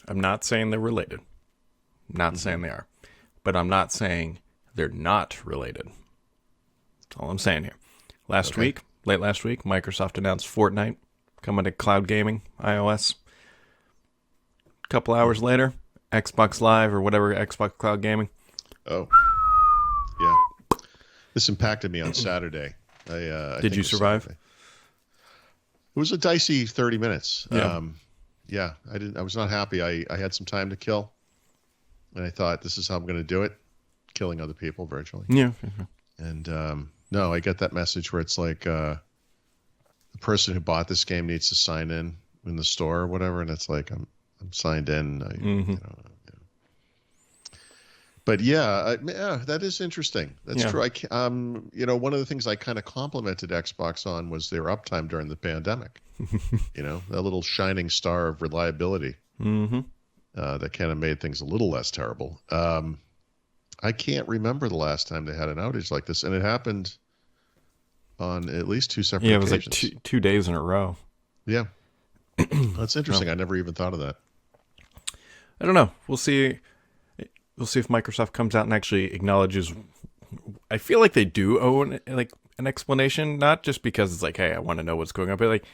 I'm not saying they're related. I'm not saying they are. But I'm not saying they're not related. That's all I'm saying here. Late last week, Microsoft announced Fortnite coming to cloud gaming, iOS. A couple hours later, Xbox Live or whatever, Xbox Cloud Gaming. Oh, yeah. This impacted me on Saturday. Did you survive? Saturday. It was a dicey 30 minutes. Yeah. Yeah, I was not happy. I had some time to kill, and I thought, this is how I'm going to do it, killing other people virtually. Yeah. And no, I get that message where it's like the person who bought this game needs to sign in the store or whatever, and it's like I'm signed in. But yeah, that is interesting. That's true. One of the things I kind of complimented Xbox on was their uptime during the pandemic. That little shining star of reliability that kind of made things a little less terrible. I can't remember the last time they had an outage like this, and it happened on at least two separate occasions. Yeah, it was like 2 days in a row. Yeah. That's interesting. I never even thought of that. I don't know. We'll see. We'll see if Microsoft comes out and actually acknowledges. I feel like they do owe an explanation, not just because it's like, hey, I want to know what's going on, but like,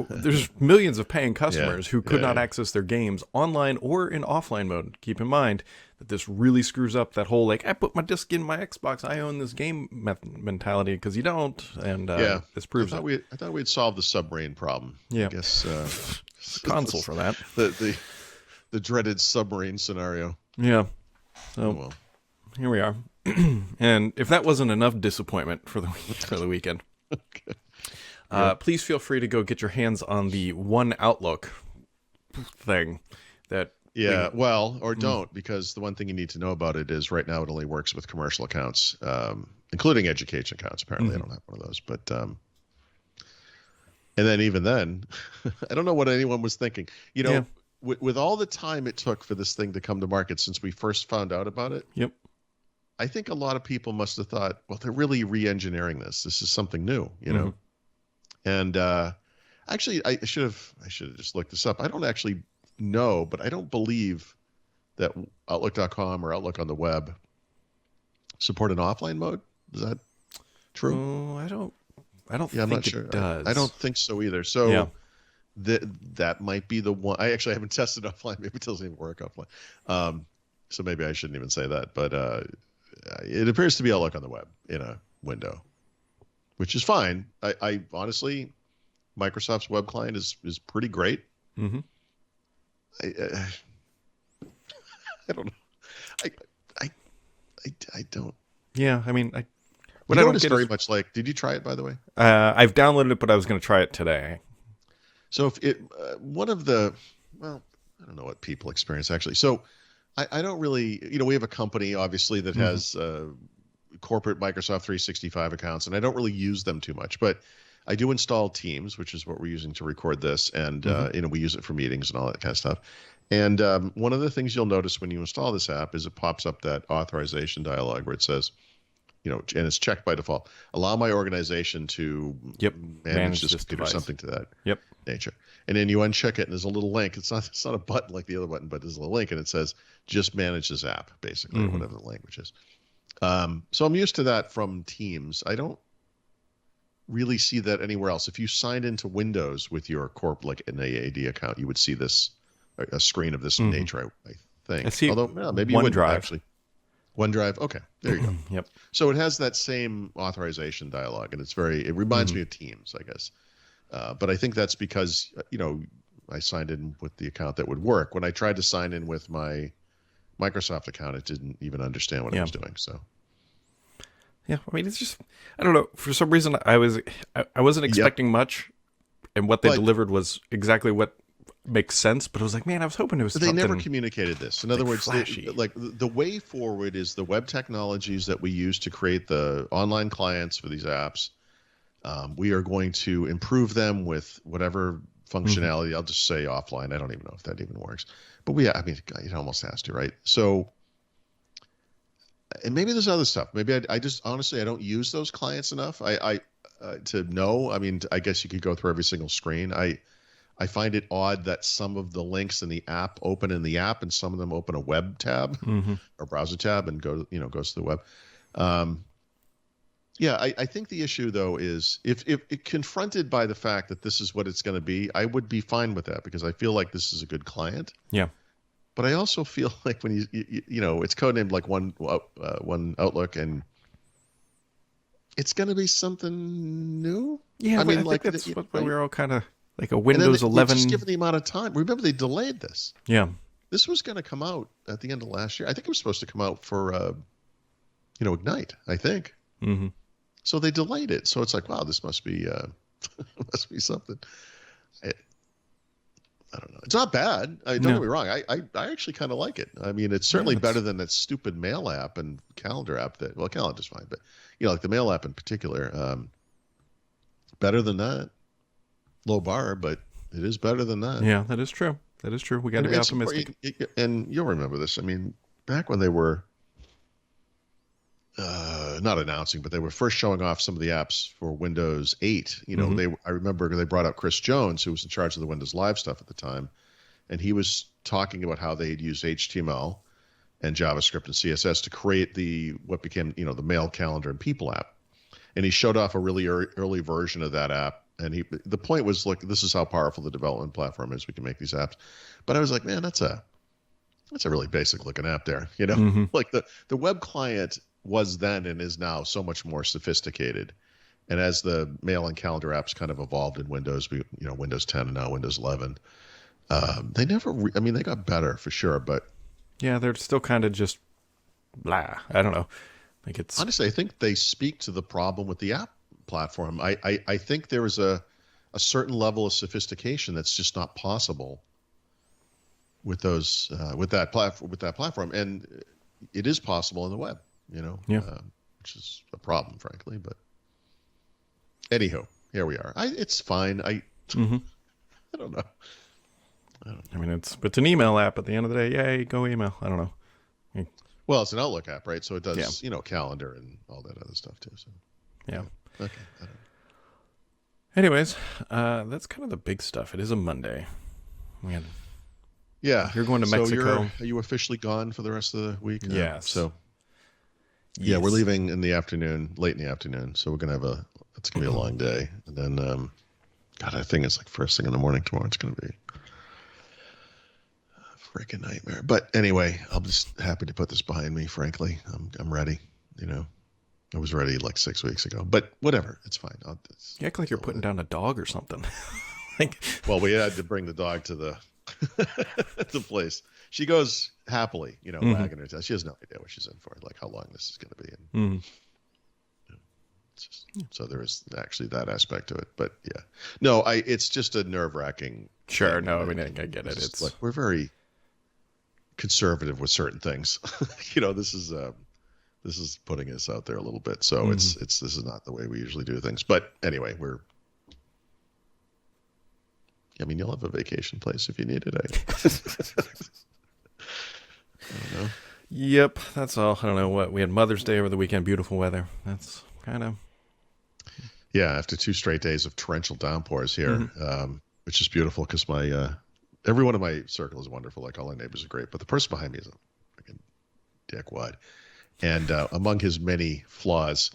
there's millions of paying customers who could not access their games online or in offline mode. Keep in mind that this really screws up that whole like, I put my disc in my Xbox, I own this game mentality, because you don't, and this proves I thought we'd solve the submarine problem. Yeah, I guess console for that. The dreaded submarine scenario. Yeah. So here we are. And if that wasn't enough disappointment for the weekend, please feel free to go get your hands on the One Outlook thing. Or don't, because the one thing you need to know about it is right now it only works with commercial accounts, including education accounts. Apparently, I don't have one of those, but and then even then, I don't know what anyone was thinking. With all the time it took for this thing to come to market since we first found out about it. Yep. I think a lot of people must have thought, well, they're really re-engineering this. This is something new, know? And actually, I should have just looked this up. I don't actually know, but I don't believe that Outlook.com or Outlook on the web support an offline mode. Is that true? I don't I'm think not sure. It does. I don't think so either. So that might be the one. I actually haven't tested offline. Maybe it doesn't even work offline. So maybe I shouldn't even say that. But it appears to be Outlook on the web in a window, which is fine. I honestly, Microsoft's web client is pretty great. Mm-hmm. I don't know. I don't. Yeah, I mean, what I don't get very much like. Did you try it, by the way? I've downloaded it, but I was going to try it today. So if it one of the I don't know what people experience actually. So I don't really, we have a company obviously that has corporate Microsoft 365 accounts, and I don't really use them too much, but I do install Teams, which is what we're using to record this, and we use it for meetings and all that kind of stuff. And one of the things you'll notice when you install this app is it pops up that authorization dialog where it says, and it's checked by default, allow my organization to manage this computer, something to that nature. And then you uncheck it, and there's a little link. It's not a button like the other button, but there's a link, and it says just manage this app, basically, or whatever the language is. So I'm used to that from Teams. I don't really see that anywhere else. If you signed into Windows with your corp, like an AAD account, you would see a screen of this nature, I think. I see. Although maybe you wouldn't OneDrive. actually. OneDrive. Okay, there you go. Yep. So it has that same authorization dialogue, and it reminds me of Teams, I guess. But I think that's because, I signed in with the account that would work. When I tried to sign in with my Microsoft account, it didn't even understand what I was doing. So. Yeah, I mean, it's just, I don't know. For some reason, I wasn't expecting much, and what they delivered was exactly what makes sense. But I was like, man, I was hoping it was something. They never communicated this. In other words, flashy. The way forward is the web technologies that we use to create the online clients for these apps. We are going to improve them with whatever functionality. I'll just say offline. I don't even know if that even works. But it almost has to, right? So, and maybe there's other stuff. Maybe I just honestly I don't use those clients enough. To know. I mean, I guess you could go through every single screen. I find it odd that some of the links in the app open in the app and some of them open a web tab or browser tab and goes to the web. Yeah, I think the issue though is if confronted by the fact that this is what it's going to be, I would be fine with that because I feel like this is a good client. Yeah. But I also feel like when it's codenamed like one Outlook, and it's going to be something new. Yeah, I mean, think like that's what we right? were all kind of like a And Windows then 11. just given the amount of time. Remember, they delayed this. Yeah. This was going to come out at the end of last year. I think it was supposed to come out for Ignite. I think. Mm-hmm. So they delayed it. So it's like, wow, this must be must be something. I don't know. It's not bad. Don't get me wrong. I actually kind of like it. I mean, it's certainly better than that stupid mail app and calendar app calendar's fine, but like the mail app in particular, better than that. Low bar, but it is better than that. Yeah, that is true. That is true. We got to be optimistic. And you'll remember this. I mean, back when they were not announcing, but they were first showing off some of the apps for Windows 8. I remember they brought up Chris Jones, who was in charge of the Windows Live stuff at the time, and he was talking about how they had used HTML and JavaScript and CSS to create what became the Mail, Calendar, and People app. And he showed off a really early version of that app. And the point was, look, this is how powerful the development platform is. We can make these apps. But I was like, man, that's a really basic looking app there. Like the web client was then and is now so much more sophisticated. And as the mail and calendar apps kind of evolved in Windows, Windows 10 and now Windows 11, they never, they got better for sure, but yeah, they're still kind of just blah. I don't know. Like honestly, I think they speak to the problem with the app platform. I think there is a certain level of sophistication that's just not possible with that platform, and it is possible in the web. Which is a problem, frankly. But anyhow, here we are. It's fine. I don't know. I mean, it's an email app at the end of the day. Yay, go email. I don't know. Well, it's an Outlook app, right? So it does, calendar and all that other stuff too. So yeah. Okay. I don't know. Anyways, that's kind of the big stuff. It is a Monday. Man. Yeah. You're going to Mexico. Are you officially gone for the rest of the week? Yes. Yeah, we're leaving in the afternoon, late in the afternoon. So we're going to it's going to be a long day. And then, God, I think it's like first thing in the morning tomorrow. It's going to be a freaking nightmare. But anyway, I'm just happy to put this behind me, frankly. I'm ready, I was ready like 6 weeks ago, but whatever. It's fine. You act like you're putting down a dog or something. Well, we had to bring the dog to the place. She goes happily, wagging her tail. She has no idea what she's in for, like how long this is going to be. And, so there is actually that aspect to it. But yeah, no, it's just a nerve-wracking. Sure. thing, No, right? I get it. It's like we're very conservative with certain things. This is putting us out there a little bit. So this is not the way we usually do things. But anyway, you'll have a vacation place if you need it. I don't know. Yep, that's all. I don't know what. We had Mother's Day over the weekend, beautiful weather. That's kind of... Yeah, after 2 straight days of torrential downpours here, which is beautiful because everyone in my circle is wonderful. Like all our neighbors are great, but the person behind me is a freaking dickwad. And among his many flaws,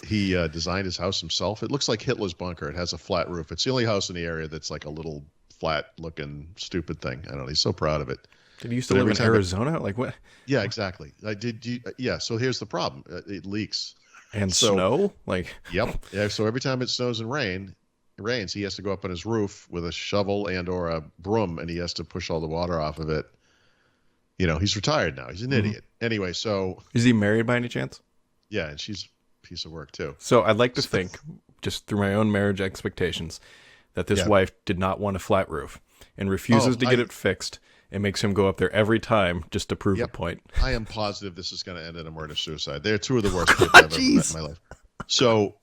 he designed his house himself. It looks like Hitler's bunker. It has a flat roof. It's the only house in the area that's like a little flat-looking stupid thing. I don't know. He's so proud of it. Did you used to live in Arizona? Like what? Yeah, exactly. Yeah. So here's the problem. It leaks. And snow? Like. Yep. Yeah. So every time it snows and rains, he has to go up on his roof with a shovel and or a broom, and he has to push all the water off of it. He's retired now. He's an idiot. Anyway, so. Is he married by any chance? Yeah, and she's a piece of work too. So I'd like to think, just through my own marriage expectations, that this wife did not want a flat roof and refuses to get it fixed. It makes him go up there every time just to prove a point. I am positive this is going to end in a murder-suicide. They're 2 of the worst people I've ever met in my life. So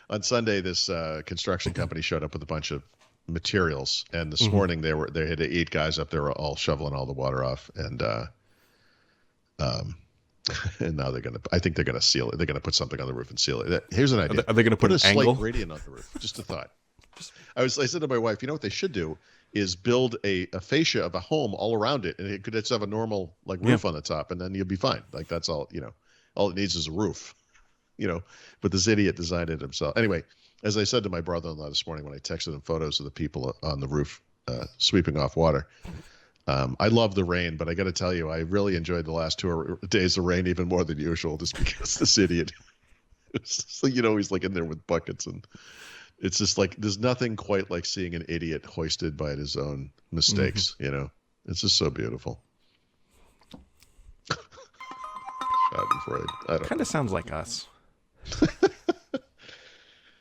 on Sunday, this construction company showed up with a bunch of materials, and this morning they had 8 guys up there all shoveling all the water off, and and now I think they're gonna seal it. They're gonna put something on the roof and seal it. Here's an idea. Are they gonna put an a angle? slate gradient on the roof? Just a thought. I said to my wife, you know what they should do is build a fascia of a home all around it, and it could just have a normal like Yeah. roof on the top, and then you'll be fine. Like that's all, you know, all it needs is a roof, you know. But this idiot designed it himself. Anyway, as I said to my brother-in-law this morning when I texted him photos of the people on the roof sweeping off water. I love the rain, but I got to tell you, I really enjoyed the last 2 days of rain even more than usual, just because this idiot, so, you know, he's like in there with buckets, and it's just like there's nothing quite like seeing an idiot hoisted by his own mistakes. You know, it's just so beautiful. Schadenfreude. I don't Kind know. of sounds like us.